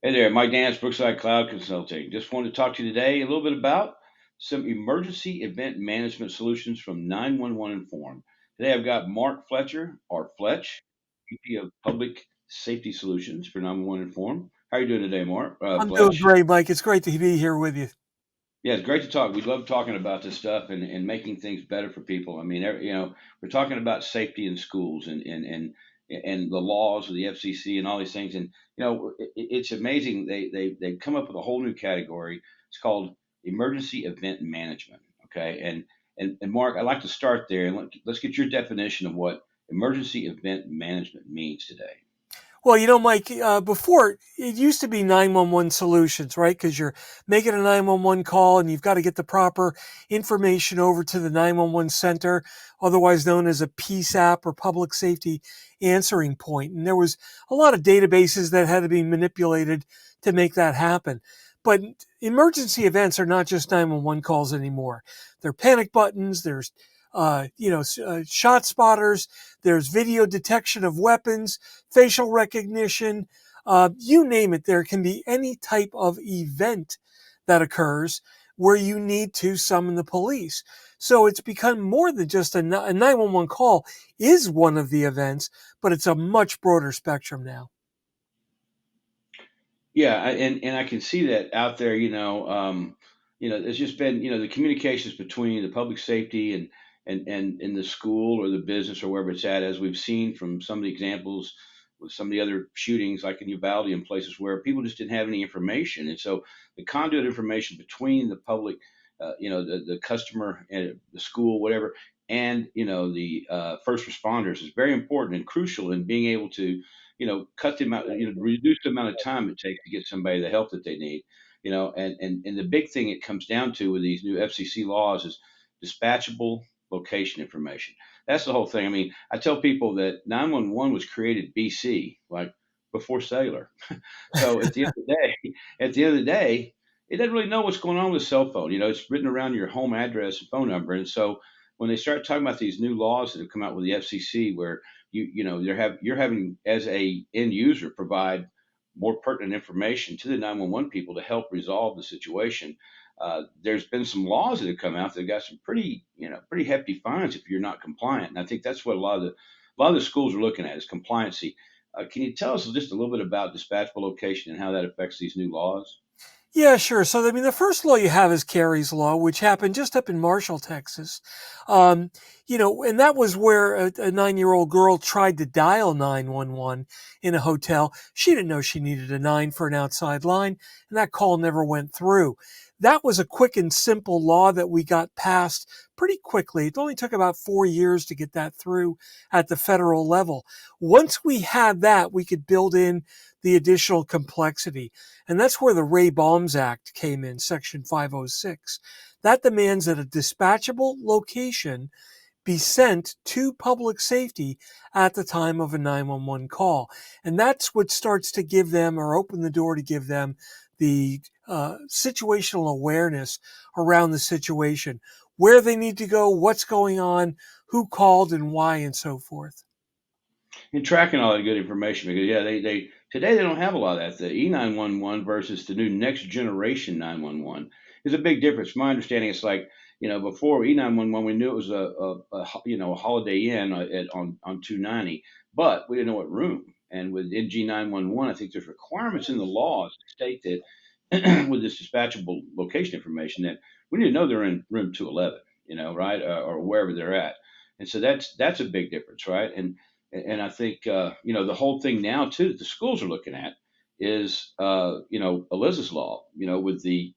Hey there, Mike Nance, Brookside Cloud Consulting. Just wanted to talk to you today a little bit about some emergency event management solutions from 911 Inform. Today I've got Mark Fletcher, or Fletch, VP of Public Safety Solutions for 911 Inform. How are you doing today, Mark? I'm doing Fletch? great, Mike. It's great to be here with you. Yeah, it's great to talk. We love talking about this stuff and making things better for people. I mean, we're talking about safety in schools and the laws of the FCC and all these things. And it's amazing. They've come up with a whole new category. It's called emergency event management. Okay, and Mark, I'd like to start there and let's get your definition of what emergency event management means today. Well, Mike, before it used to be 911 solutions, right? Because you're making a 911 call and you've got to get the proper information over to the 911 center, otherwise known as a PSAP or public safety answering point. And there was a lot of databases that had to be manipulated to make that happen. But emergency events are not just 911 calls anymore. They're panic buttons. There's shot spotters. There's video detection of weapons, facial recognition, you name it. There can be any type of event that occurs where you need to summon the police. So it's become more than just a 911 call is one of the events, but it's a much broader spectrum now. Yeah, and I can see that out there. There's just been the communications between the public safety and in the school or the business or wherever it's at, as we've seen from some of the examples with some of the other shootings, like in Uvalde and places where people just didn't have any information, and so the conduit information between the public, the customer and the school, whatever, and the first responders is very important and crucial in being able to cut the amount, reduce the amount of time it takes to get somebody the help that they need. And the big thing it comes down to with these new FCC laws is dispatchable location information. That's the whole thing. I mean, I tell people that 911 was created BC, like before cellular. So at the end of the day, it doesn't really know what's going on with a cell phone. It's written around your home address and phone number. And so when they start talking about these new laws that have come out with the FCC, where you're having as a end user provide more pertinent information to the 911 people to help resolve the situation. There's been some laws that have come out that have got some pretty hefty fines if you're not compliant. And I think that's what a lot of the schools are looking at is compliancy. Can you tell us just a little bit about dispatchable location and how that affects these new laws? Yeah, sure. So, I mean, the first law you have is Carey's Law, which happened just up in Marshall, Texas. And that was where a 9-year-old girl tried to dial 911 in a hotel. She didn't know she needed a 9 for an outside line, and that call never went through. That was a quick and simple law that we got passed pretty quickly. It only took about 4 years to get that through at the federal level. Once we had that, we could build in the additional complexity. And that's where the Ray Balmes Act came in, Section 506. That demands that a dispatchable location be sent to public safety at the time of a 911 call. And that's what starts to give them or open the door to give them the situational awareness around the situation, where they need to go, what's going on, who called and why, and so forth. And tracking all that good information because yeah, they today they don't have a lot of that. The E911 versus the new next generation 911 is a big difference. My understanding, it's like before E911 we knew it was a Holiday Inn on 290, but we didn't know what room. And with NG911, I think there's requirements in the laws that state that with this dispatchable location information that we need to know they're in room 211, right, or wherever they're at. And so that's a big difference, right? And I think the whole thing now too that the schools are looking at is Elizabeth's law, with the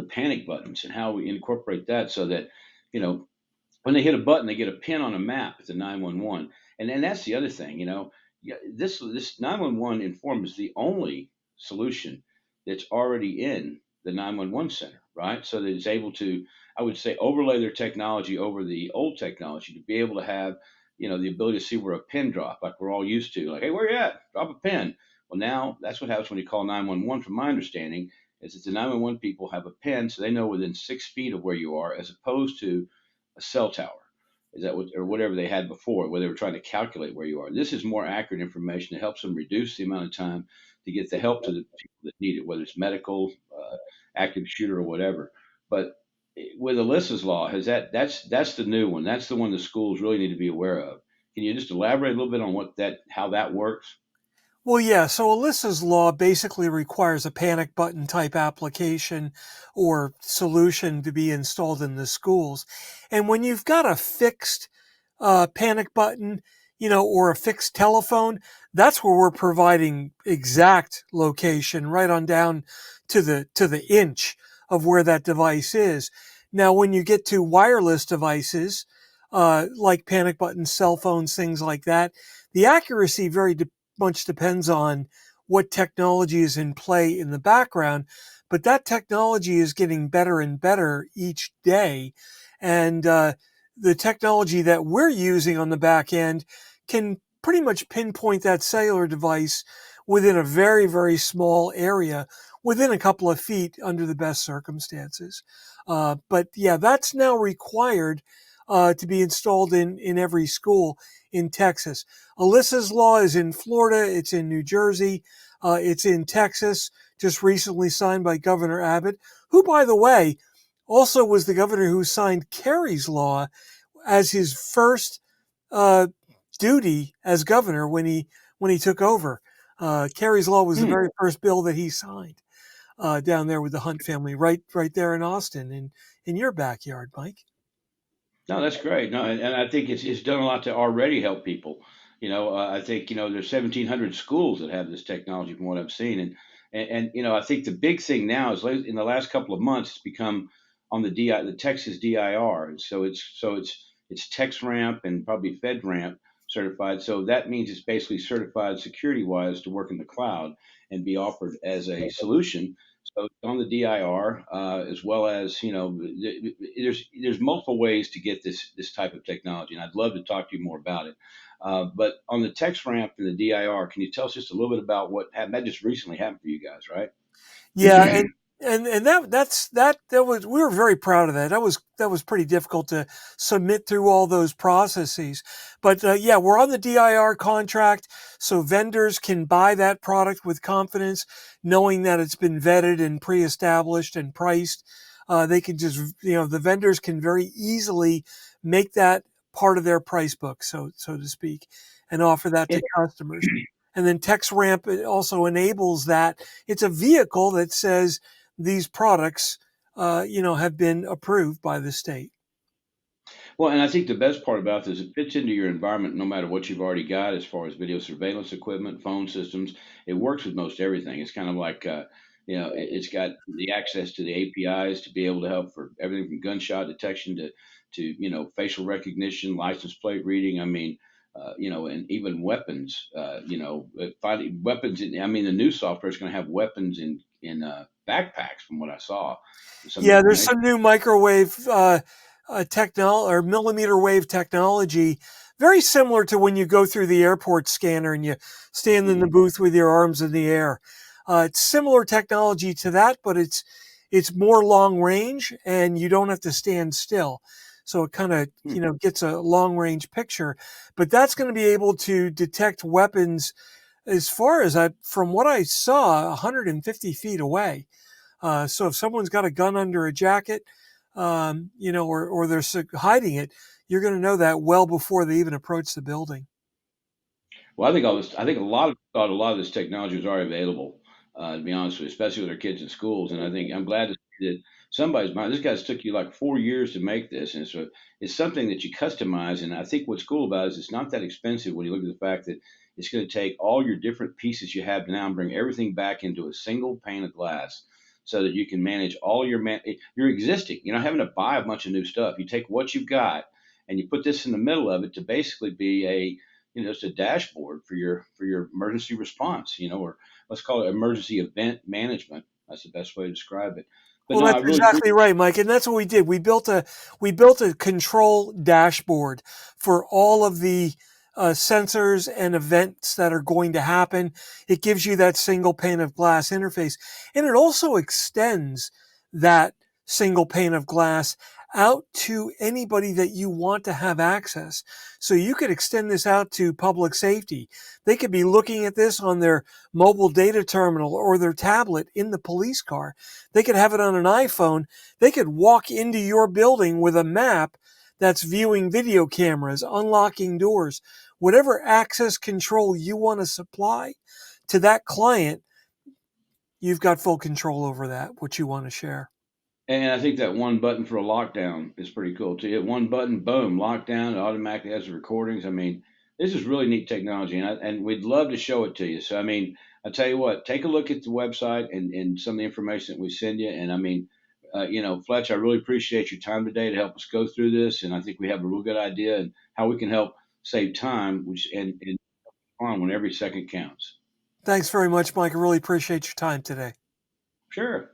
panic buttons and how we incorporate that so that you know when they hit a button they get a pin on a map at the 911. And that's the other thing, yeah, this 911 Inform is the only solution that's already in the 911 center, right? So that it's able to, I would say, overlay their technology over the old technology to be able to have the ability to see where a pin drop, like we're all used to, like, hey, where you at, drop a pin. Well, now that's what happens when you call 911, from my understanding, is that the 911 people have a pin so they know within 6 feet of where you are, as opposed to a cell tower. Is that what, or whatever they had before, where they were trying to calculate where you are? This is more accurate information that helps them reduce the amount of time to get the help to the people that need it, whether it's medical, active shooter, or whatever. But with Alyssa's law, has that's the new one. That's the one the schools really need to be aware of. Can you just elaborate a little bit on what that how that works? Well, yeah. So Alyssa's law basically requires a panic button type application or solution to be installed in the schools. And when you've got a fixed panic button, or a fixed telephone, that's where we're providing exact location right on down to the inch of where that device is. Now, when you get to wireless devices, like panic buttons, cell phones, things like that, the accuracy very much depends on what technology is in play in the background, but that technology is getting better and better each day. And the technology that we're using on the back end can pretty much pinpoint that cellular device within a very, very small area, within a couple of feet under the best circumstances. But yeah, that's now required to be installed in every school in Texas. Alyssa's law is in Florida, it's in New Jersey, it's in Texas, just recently signed by Governor Abbott, who, by the way, also was the governor who signed Kerry's law as his first uh, duty as governor when he took over. Kerry's law was the Hmm. very first bill that he signed down there with the Hunt family, right there in Austin, in your backyard, Mike. No, that's great. No, and I think it's done a lot to already help people. I think there's 1,700 schools that have this technology from what I've seen, and I think the big thing now is in the last couple of months it's become on the Texas DIR, and so it's TexRamp and probably FedRamp certified. So that means it's basically certified security wise to work in the cloud and be offered as a solution. So it's on the DIR, as well as there's multiple ways to get this type of technology, and I'd love to talk to you more about it. But on the text ramp and the DIR, can you tell us just a little bit about what happened? That just recently happened for you guys, right? Yeah, and that was, we were very proud of that. That was pretty difficult to submit through all those processes. But yeah, we're on the DIR contract, so vendors can buy that product with confidence, knowing that it's been vetted and pre-established and priced. They can just, the vendors can very easily make that part of their price book, so to speak, and offer that to customers. And then TexRamp also enables that. It's a vehicle that says these products, have been approved by the state. Well, and I think the best part about this, it fits into your environment no matter what you've already got as far as video surveillance equipment, phone systems. It works with most everything. It's kind of like, it's got the access to the APIs to be able to help for everything from gunshot detection to facial recognition, license plate reading. I mean, and even weapons. Finding weapons. I mean, the new software is going to have weapons in backpacks, from what I saw. Some Yeah, there's information. some new microwave technology or millimeter wave technology, very similar to when you go through the airport scanner and you stand in the Mhm. booth with your arms in the air. It's similar technology to that, but it's more long range, and you don't have to stand still. So it kind of Hmm. gets a long range picture. But that's going to be able to detect weapons as far as from what I saw, 150 feet away. So if someone's got a gun under a jacket, or they're hiding it, you're going to know that well before they even approach the building. Well, I think all this. I think a lot of this technology is already available. To be honest with you, especially with our kids in schools, and I think I'm glad to see that somebody's mind. This guy's took you like 4 years to make this, and so it's something that you customize. And I think what's cool about it is it's not that expensive when you look at the fact that it's going to take all your different pieces you have now and bring everything back into a single pane of glass, so that you can manage all your existing. You're not having to buy a bunch of new stuff. You take what you've got and you put this in the middle of it to basically be it's a dashboard for your emergency response, or let's call it emergency event management. That's the best way to describe it. But Well, no, I that's really appreciate. exactly right, Mike, and that's what we did. We built a control dashboard for all of the sensors and events that are going to happen. It gives you that single pane of glass interface, and it also extends that single pane of glass out to anybody that you want to have access. So you could extend this out to public safety. They could be looking at this on their mobile data terminal or their tablet in the police car. They could have it on an iPhone. They could walk into your building with a map that's viewing video cameras, unlocking doors, whatever access control you want to supply to that client. You've got full control over that, what you want to share. And I think that one button for a lockdown is pretty cool too. Hit one button, boom, lockdown. It automatically has the recordings. I mean, this is really neat technology, and we'd love to show it to you. So, I mean, I tell you what, take a look at the website and some of the information that we send you. And I mean, Fletch, I really appreciate your time today to help us go through this. And I think we have a real good idea and how we can help save time, which and on when every second counts. Thanks very much, Mike. I really appreciate your time today. Sure.